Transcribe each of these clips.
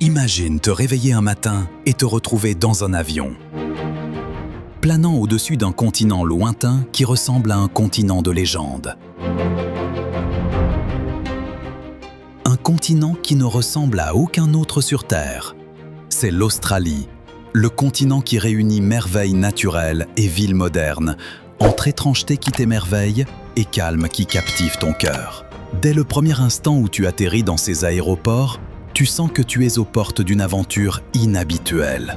Imagine te réveiller un matin et te retrouver dans un avion, planant au-dessus d'un continent lointain qui ressemble à un continent de légende. Un continent qui ne ressemble à aucun autre sur Terre. C'est l'Australie, le continent qui réunit merveilles naturelles et villes modernes, entre étrangeté qui t'émerveille et calme qui captive ton cœur. Dès le premier instant où tu atterris dans ces aéroports, tu sens que tu es aux portes d'une aventure inhabituelle.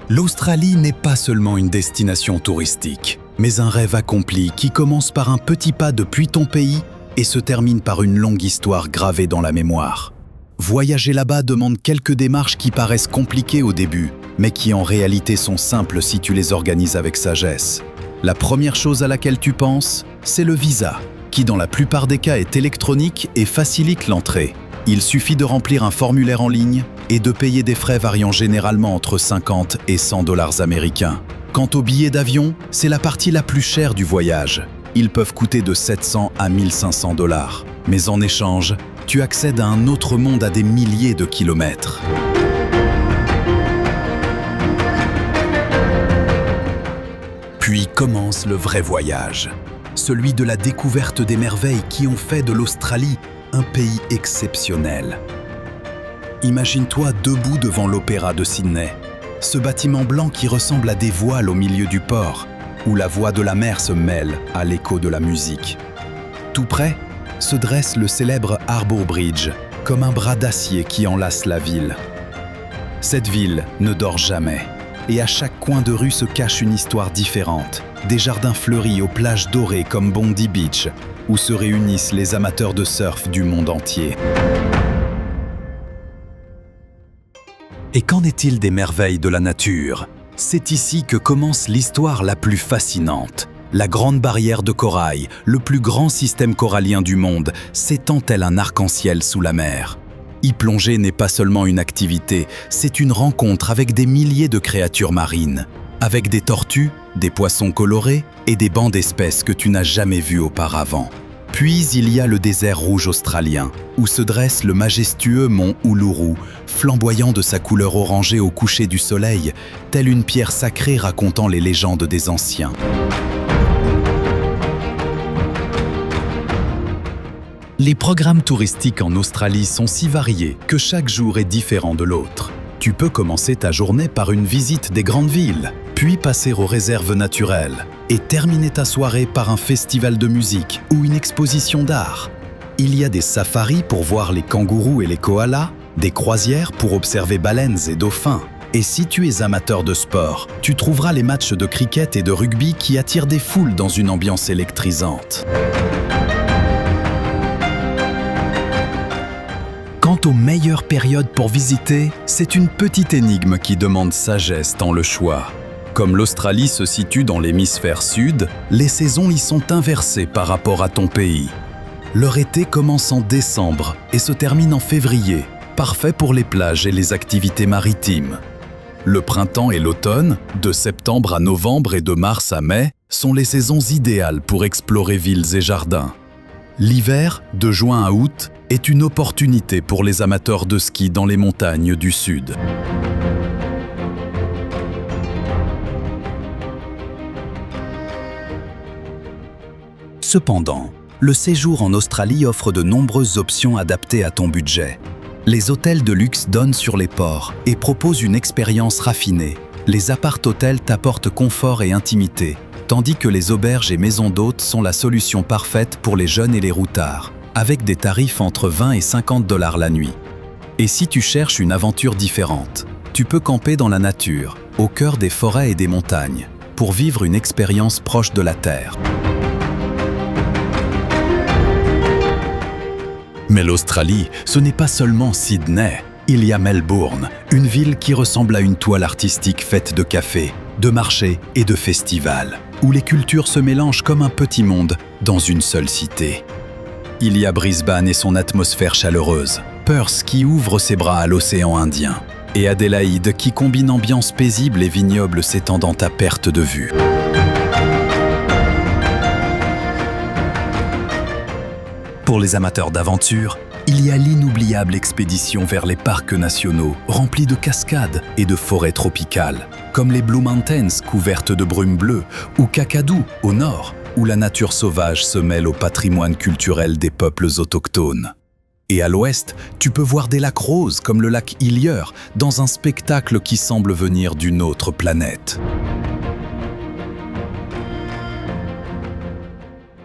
L'Australie n'est pas seulement une destination touristique, mais un rêve accompli qui commence par un petit pas depuis ton pays et se termine par une longue histoire gravée dans la mémoire. Voyager là-bas demande quelques démarches qui paraissent compliquées au début, mais qui en réalité sont simples si tu les organises avec sagesse. La première chose à laquelle tu penses, c'est le visa, qui dans la plupart des cas est électronique et facilite l'entrée. Il suffit de remplir un formulaire en ligne et de payer des frais variant généralement entre 50 et 100 dollars américains. Quant aux billets d'avion, c'est la partie la plus chère du voyage. Ils peuvent coûter de 700 à 1500 dollars. Mais en échange, tu accèdes à un autre monde à des milliers de kilomètres. Puis commence le vrai voyage, celui de la découverte des merveilles qui ont fait de l'Australie un pays exceptionnel. Imagine-toi debout devant l'Opéra de Sydney, ce bâtiment blanc qui ressemble à des voiles au milieu du port, où la voix de la mer se mêle à l'écho de la musique. Tout près se dresse le célèbre Harbour Bridge, comme un bras d'acier qui enlace la ville. Cette ville ne dort jamais, et à chaque coin de rue se cache une histoire différente. Des jardins fleuris aux plages dorées comme Bondi Beach, où se réunissent les amateurs de surf du monde entier. Et qu'en est-il des merveilles de la nature ? C'est ici que commence l'histoire la plus fascinante. La Grande Barrière de Corail, le plus grand système corallien du monde, s'étend tel un arc-en-ciel sous la mer. Y plonger n'est pas seulement une activité, c'est une rencontre avec des milliers de créatures marines, avec des tortues, des poissons colorés et des bancs d'espèces que tu n'as jamais vus auparavant. Puis il y a le désert rouge australien, où se dresse le majestueux mont Uluru, flamboyant de sa couleur orangée au coucher du soleil, telle une pierre sacrée racontant les légendes des anciens. Les programmes touristiques en Australie sont si variés que chaque jour est différent de l'autre. Tu peux commencer ta journée par une visite des grandes villes, puis passer aux réserves naturelles, et terminer ta soirée par un festival de musique ou une exposition d'art. Il y a des safaris pour voir les kangourous et les koalas, des croisières pour observer baleines et dauphins. Et si tu es amateur de sport, tu trouveras les matchs de cricket et de rugby qui attirent des foules dans une ambiance électrisante. Quant aux meilleures périodes pour visiter, c'est une petite énigme qui demande sagesse dans le choix. Comme l'Australie se situe dans l'hémisphère sud, les saisons y sont inversées par rapport à ton pays. Leur été commence en décembre et se termine en février, parfait pour les plages et les activités maritimes. Le printemps et l'automne, de septembre à novembre et de mars à mai, sont les saisons idéales pour explorer villes et jardins. L'hiver, de juin à août, est une opportunité pour les amateurs de ski dans les montagnes du sud. Cependant, le séjour en Australie offre de nombreuses options adaptées à ton budget. Les hôtels de luxe donnent sur les ports et proposent une expérience raffinée. Les appart-hôtels t'apportent confort et intimité, tandis que les auberges et maisons d'hôtes sont la solution parfaite pour les jeunes et les routards, avec des tarifs entre 20 et 50 dollars la nuit. Et si tu cherches une aventure différente, tu peux camper dans la nature, au cœur des forêts et des montagnes, pour vivre une expérience proche de la terre. Mais l'Australie, ce n'est pas seulement Sydney. Il y a Melbourne, une ville qui ressemble à une toile artistique faite de cafés, de marchés et de festivals, où les cultures se mélangent comme un petit monde dans une seule cité. Il y a Brisbane et son atmosphère chaleureuse, Perth qui ouvre ses bras à l'océan Indien, et Adélaïde qui combine ambiance paisible et vignobles s'étendant à perte de vue. Pour les amateurs d'aventure, il y a l'inoubliable expédition vers les parcs nationaux remplis de cascades et de forêts tropicales, comme les Blue Mountains couvertes de brume bleue ou Kakadu au nord, où la nature sauvage se mêle au patrimoine culturel des peuples autochtones. Et à l'ouest, tu peux voir des lacs roses comme le lac Hillier dans un spectacle qui semble venir d'une autre planète.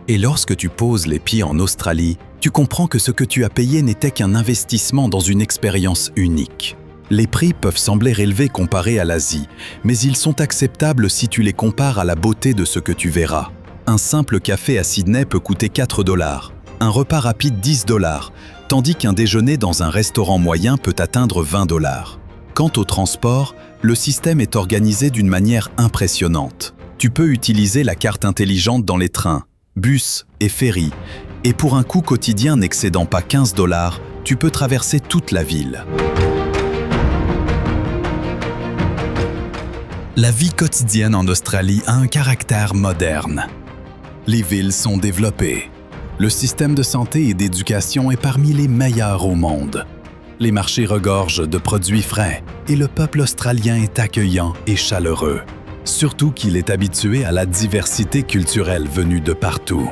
Et lorsque tu poses les pieds en Australie, tu comprends que ce que tu as payé n'était qu'un investissement dans une expérience unique. Les prix peuvent sembler élevés comparés à l'Asie, mais ils sont acceptables si tu les compares à la beauté de ce que tu verras. Un simple café à Sydney peut coûter 4 $, un repas rapide 10 $, tandis qu'un déjeuner dans un restaurant moyen peut atteindre 20 $. Quant au transport, le système est organisé d'une manière impressionnante. Tu peux utiliser la carte intelligente dans les trains, bus et ferries, et pour un coût quotidien n'excédant pas 15 $, tu peux traverser toute la ville. La vie quotidienne en Australie a un caractère moderne. Les villes sont développées. Le système de santé et d'éducation est parmi les meilleurs au monde. Les marchés regorgent de produits frais et le peuple australien est accueillant et chaleureux. Surtout qu'il est habitué à la diversité culturelle venue de partout.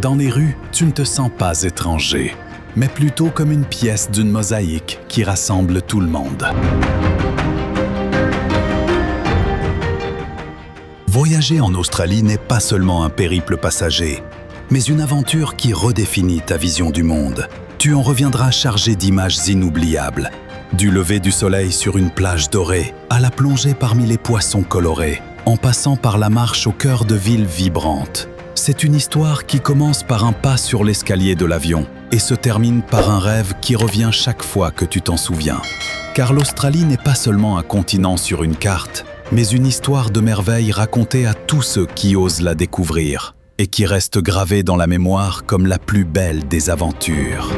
Dans les rues, tu ne te sens pas étranger, mais plutôt comme une pièce d'une mosaïque qui rassemble tout le monde. Voyager en Australie n'est pas seulement un périple passager, mais une aventure qui redéfinit ta vision du monde. Tu en reviendras chargé d'images inoubliables. Du lever du soleil sur une plage dorée, à la plongée parmi les poissons colorés, en passant par la marche au cœur de villes vibrantes. C'est une histoire qui commence par un pas sur l'escalier de l'avion et se termine par un rêve qui revient chaque fois que tu t'en souviens. Car l'Australie n'est pas seulement un continent sur une carte, mais une histoire de merveilles racontée à tous ceux qui osent la découvrir et qui reste gravée dans la mémoire comme la plus belle des aventures.